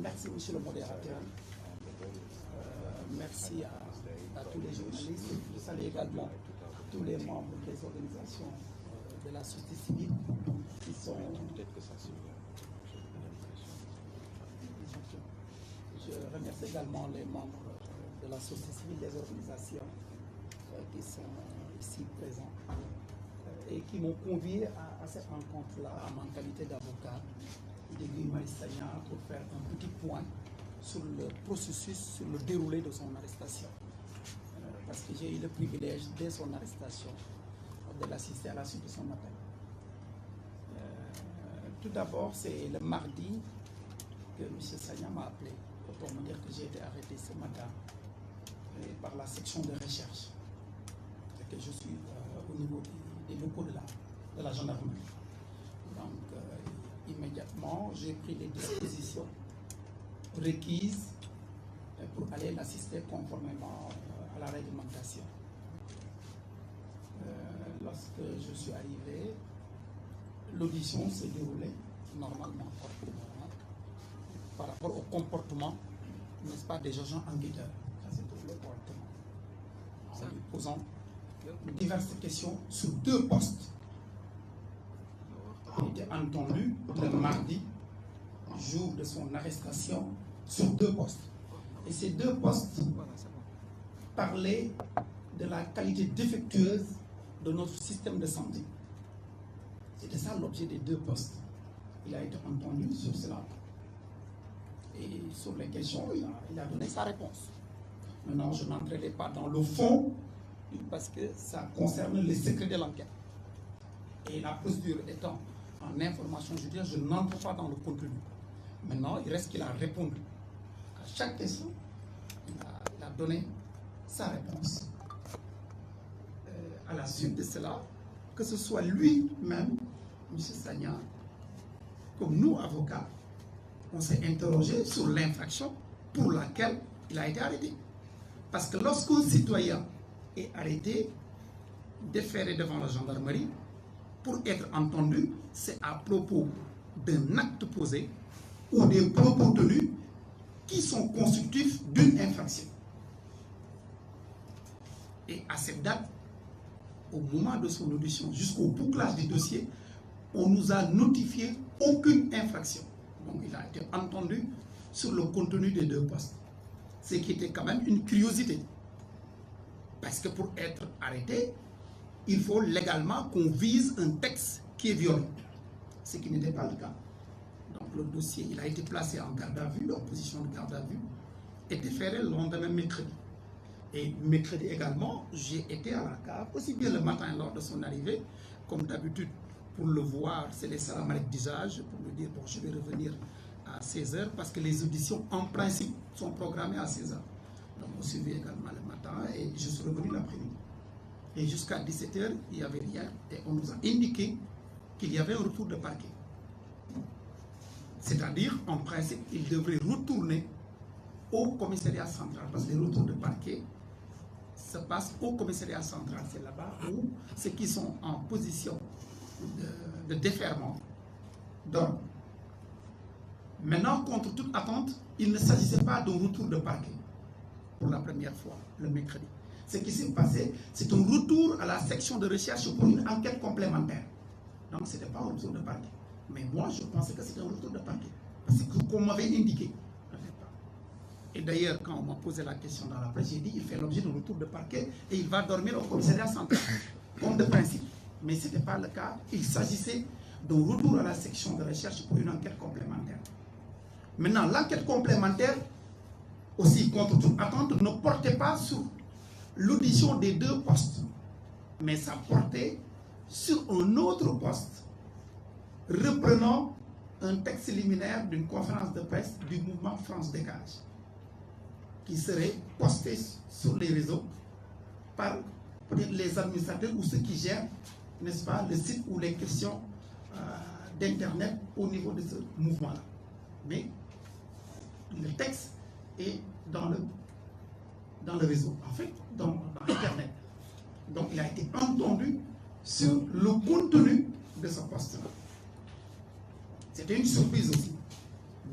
Merci, monsieur le modérateur. Merci à tous les journalistes. Je salue également tous les membres des organisations de la société civile qui sont... Je remercie également les membres de la société civile, des organisations qui sont ici présents et qui m'ont convié à cette rencontre-là en qualité d'avocat de Guy Marius Sagna pour faire un petit point sur le processus, sur le déroulé de son arrestation. Parce que j'ai eu le privilège, dès son arrestation, de l'assister à la suite de son appel. Tout d'abord, c'est le mardi que M. Sagna m'a appelé pour me dire que j'ai été arrêté ce matin par la section de recherche et que je suis au niveau des locaux de la gendarmerie. Donc, immédiatement, j'ai pris les dispositions requises pour aller l'assister conformément à la réglementation. Lorsque je suis arrivé, l'audition s'est déroulée normalement par rapport au comportement, n'est-ce pas, des agents enquêteurs. Ça, c'est pour le comportement. En lui posant diverses questions sur 2 postes. Il était entendu le mardi, jour de son arrestation, sur 2 postes. Et ces 2 postes parlaient de la qualité défectueuse de notre système de santé. C'était ça l'objet des 2 postes. Il a été entendu sur cela. Et sur les questions, il a donné sa réponse. Maintenant, je n'entrerai pas dans le fond parce que ça concerne les secrets de l'enquête. Et la procédure étant en information judiciaire, je n'entre pas dans le contenu. Maintenant, il reste qu'il a répondu. À chaque question, il a donné sa réponse. À la suite de cela, que ce soit lui-même, M. Sagna, comme nous, avocats, on s'est interrogé sur l'infraction pour laquelle il a été arrêté. Parce que lorsqu'un citoyen est arrêté, déféré devant la gendarmerie, pour être entendu, c'est à propos d'un acte posé ou des propos tenus qui sont constitutifs d'une infraction. Et à cette date, au moment de son audition, jusqu'au bouclage du dossier, on nous a notifié aucune infraction. Donc il a été entendu sur le contenu des 2 postes. Ce qui était quand même une curiosité. Parce que pour être arrêté, il faut légalement qu'on vise un texte qui est violent. Ce qui n'était pas le cas. Donc le dossier, il a été placé en garde à vue, en position de garde à vue, et déféré le lendemain mercredi. Et mercredi également, j'ai été à la CAF, aussi bien le matin lors de son arrivée, comme d'habitude, pour le voir, c'est les salam alek d'usage, pour lui dire, bon, je vais revenir à 16h, parce que les auditions, en principe, sont programmées à 16h. Donc, on suivait également le matin, et je suis revenu l'après-midi. Et jusqu'à 17h, il n'y avait rien, et on nous a indiqué qu'il y avait un retour de parquet. C'est-à-dire, en principe, il devrait retourner au commissariat central, parce que les retours de parquet se passent au commissariat central. C'est là-bas où ceux qui sont en position de déferment dorment. Maintenant, contre toute attente, il ne s'agissait pas d'un retour de parquet pour la première fois, le mercredi. Ce qui s'est passé, c'est un retour à la section de recherche pour une enquête complémentaire. Donc, ce n'était pas un retour de parquet. Mais moi, je pensais que c'était un retour de parquet. Parce qu'on m'avait indiqué. Et d'ailleurs, quand on m'a posé la question dans la presse, j'ai dit il fait l'objet d'un retour de parquet et il va dormir au commissariat central, comme de principe. Mais ce n'était pas le cas. Il s'agissait d'un retour à la section de recherche pour une enquête complémentaire. Maintenant, l'enquête complémentaire, aussi contre toute attente, ne portait pas sur l'audition des 2 postes, mais ça portait sur un autre poste, reprenant un texte liminaire d'une conférence de presse du mouvement France Dégage, qui serait posté sur les réseaux par les administrateurs ou ceux qui gèrent, n'est-ce pas, le site ou les questions d'Internet au niveau de ce mouvement-là. Mais le texte est dans le réseau, en fait, dans Internet. Donc il a été entendu sur le contenu de ce poste-là. C'était une surprise aussi.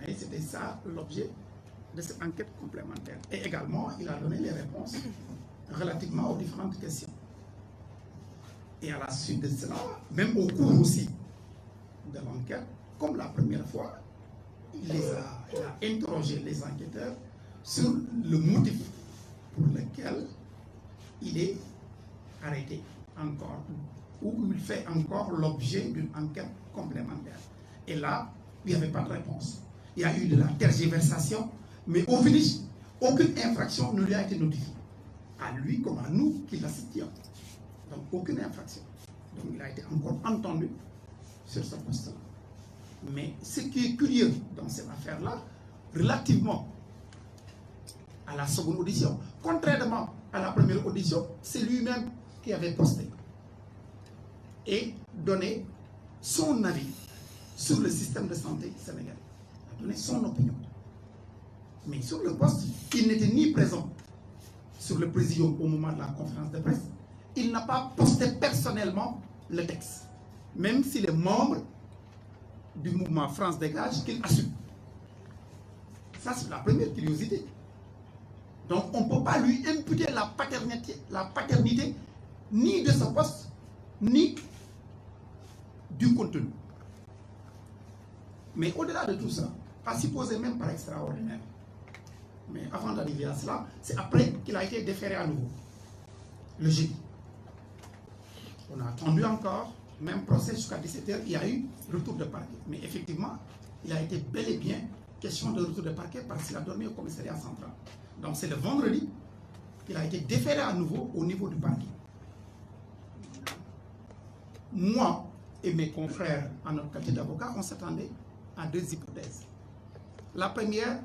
Et c'était ça l'objet de cette enquête complémentaire. Et également, il a donné les réponses relativement aux différentes questions. Et à la suite de cela, même au cours aussi de l'enquête, comme la première fois, il a interrogé les enquêteurs sur le motif pour lequel il est arrêté encore, ou il fait encore l'objet d'une enquête complémentaire. Et là, il n'y avait pas de réponse. Il y a eu de la tergiversation, mais au finish, aucune infraction ne lui a été notifiée. À lui comme à nous qui l'assistions. Donc aucune infraction. Donc il a été encore entendu sur ce poste-là. Mais ce qui est curieux dans cette affaire-là, relativement à la seconde audition, contrairement à la première audition, c'est lui-même qui avait posté et donné son avis sur le système de santé sénégalais. Il a donné son opinion. Mais sur le poste, il n'était ni présent sur le présidium au moment de la conférence de presse. Il n'a pas posté personnellement le texte, même s'il est membre du mouvement France Dégage qu'il assume. Ça, c'est la première curiosité. Donc, on ne peut pas lui imputer la paternité ni de ce poste, ni du contenu. Mais au-delà de tout ça, pas supposé même par extraordinaire. Mais avant d'arriver à cela, c'est après qu'il a été déféré à nouveau, le jeudi. On a attendu encore, même procès jusqu'à 17h, il y a eu retour de parquet. Mais effectivement, il a été bel et bien question de retour de parquet parce qu'il a dormi au commissariat central. Donc c'est le vendredi qu'il a été déféré à nouveau au niveau du parquet. Moi et mes confrères en notre qualité d'avocat, on s'attendait à deux hypothèses. La première,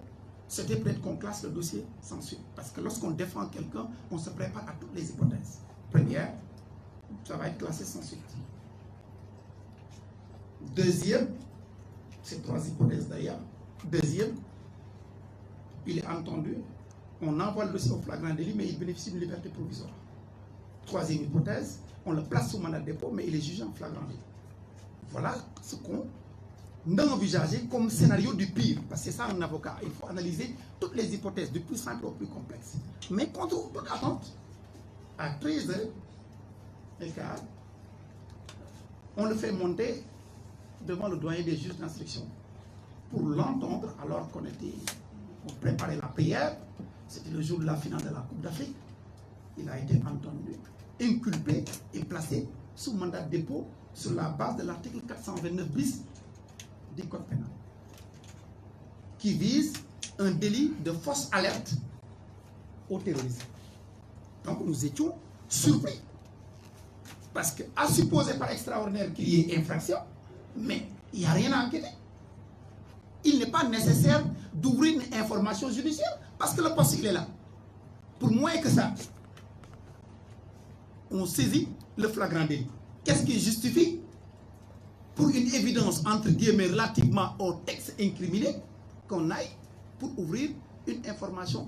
c'était peut-être qu'on classe le dossier sans suite. Parce que lorsqu'on défend quelqu'un, on se prépare à toutes les hypothèses. Première, ça va être classé sans suite. Deuxième, c'est trois hypothèses d'ailleurs. Deuxième, il est entendu, on envoie le dossier au flagrant délit, mais il bénéficie d'une liberté provisoire. Troisième hypothèse, on le place sous mandat de dépôt, mais il est jugé en flagrant délit. Voilà ce qu'on a envisagé comme scénario du pire. Parce que c'est ça un avocat. Il faut analyser toutes les hypothèses, du plus simple au plus complexe. Mais contre toute attente, à 13h15, on le fait monter devant le doyen des juges d'instruction pour l'entendre alors qu'on préparait la prière. C'était le jour de la finale de la Coupe d'Afrique. Il a été entendu, inculpé et placé sous mandat de dépôt sur la base de l'article 429 bis du Code pénal, qui vise un délit de fausse alerte au terrorisme. Donc nous étions surpris. Parce qu'à supposer par extraordinaire qu'il y ait infraction, mais il n'y a rien à enquêter. Il n'est pas nécessaire d'ouvrir une information judiciaire parce que le poste il est là. Pour moins que ça, on saisit le flagrant délit. Qu'est-ce qui justifie, pour une évidence entre guillemets relativement au texte incriminé, qu'on aille pour ouvrir une information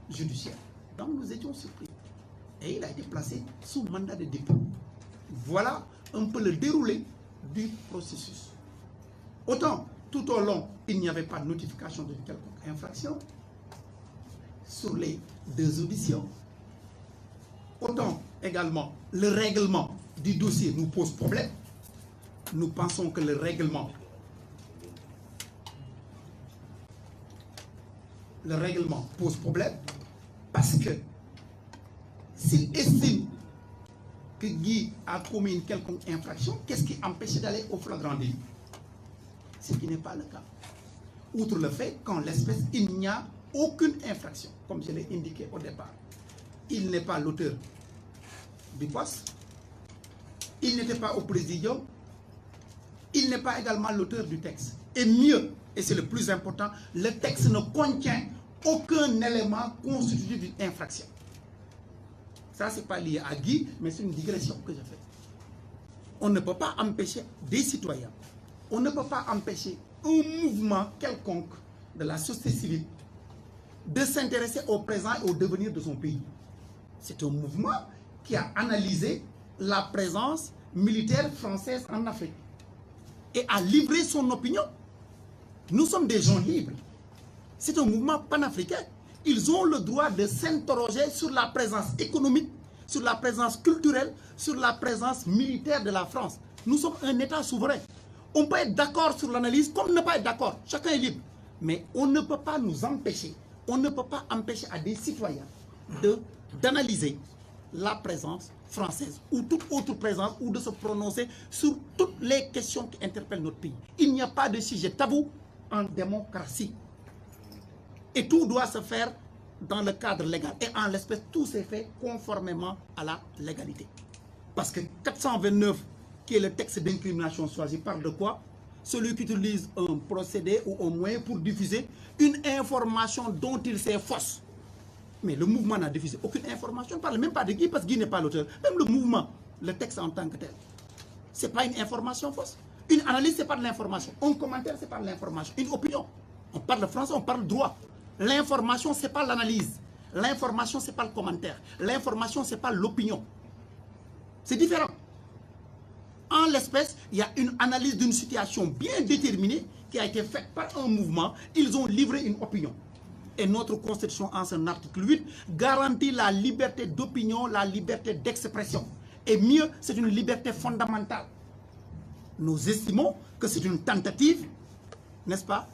judiciaire? Donc nous étions surpris. Et il a été placé sous mandat de dépôt. Voilà un peu le déroulé du processus. Autant tout au long, il n'y avait pas de notification de quelconque infraction sur les deux auditions. Autant également, le règlement du dossier nous pose problème. Nous pensons que le règlement pose problème parce que s'il estime que Guy a commis une quelconque infraction, qu'est-ce qui empêche d'aller au flagrant délit? Ce qui n'est pas le cas. Outre le fait qu'en l'espèce, il n'y a aucune infraction, comme je l'ai indiqué au départ. Il n'est pas l'auteur du poste, il n'était pas au présidium, il n'est pas également l'auteur du texte. Et mieux, et c'est le plus important, le texte ne contient aucun élément constitutif d'une infraction. Ça, ce n'est pas lié à Guy, mais c'est une digression que je fais. On ne peut pas empêcher des citoyens, on ne peut pas empêcher un mouvement quelconque de la société civile de s'intéresser au présent et au devenir de son pays. C'est un mouvement qui a analysé la présence militaire française en Afrique et a livré son opinion Nous sommes des gens libres. C'est un mouvement panafricain. Ils ont le droit de s'interroger sur la présence économique, sur la présence culturelle, sur la présence militaire de la France. Nous sommes un État souverain. On peut être d'accord sur l'analyse comme ne pas être d'accord. Chacun est libre. Mais on ne peut pas nous empêcher, on ne peut pas empêcher à des citoyens d'analyser la présence française ou toute autre présence ou de se prononcer sur toutes les questions qui interpellent notre pays. Il n'y a pas de sujet tabou en démocratie. Et tout doit se faire dans le cadre légal. Et en l'espèce, tout s'est fait conformément à la légalité. Parce que 429, qui est le texte d'incrimination choisi, parle de quoi? Celui qui utilise un procédé ou un moyen pour diffuser une information dont il sait fausse. Mais le mouvement n'a diffusé aucune information. On ne parle même pas de Guy, parce que Guy n'est pas l'auteur. Même le mouvement, le texte en tant que tel, ce n'est pas une information fausse. Une analyse, ce n'est pas de l'information. Un commentaire, ce n'est pas de l'information. Une opinion. On parle français, on parle droit. L'information, ce n'est pas l'analyse. L'information, ce n'est pas le commentaire. L'information, ce n'est pas l'opinion. C'est différent. En l'espèce, il y a une analyse d'une situation bien déterminée qui a été faite par un mouvement. Ils ont livré une opinion. Et notre Constitution, en son article 8, garantit la liberté d'opinion, la liberté d'expression. Et mieux, c'est une liberté fondamentale. Nous estimons que c'est une tentative, n'est-ce pas,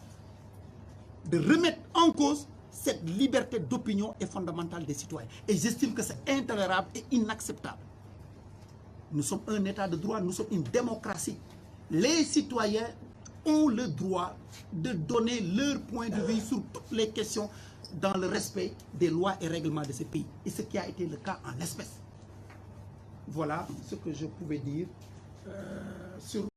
de remettre en cause cette liberté d'opinion et fondamentale des citoyens. Et j'estime que c'est intolérable et inacceptable. Nous sommes un État de droit, nous sommes une démocratie. Les citoyens ont le droit de donner leur point de vue sur toutes les questions dans le respect des lois et règlements de ce pays. Et ce qui a été le cas en l'espèce. Voilà ce que je pouvais dire sur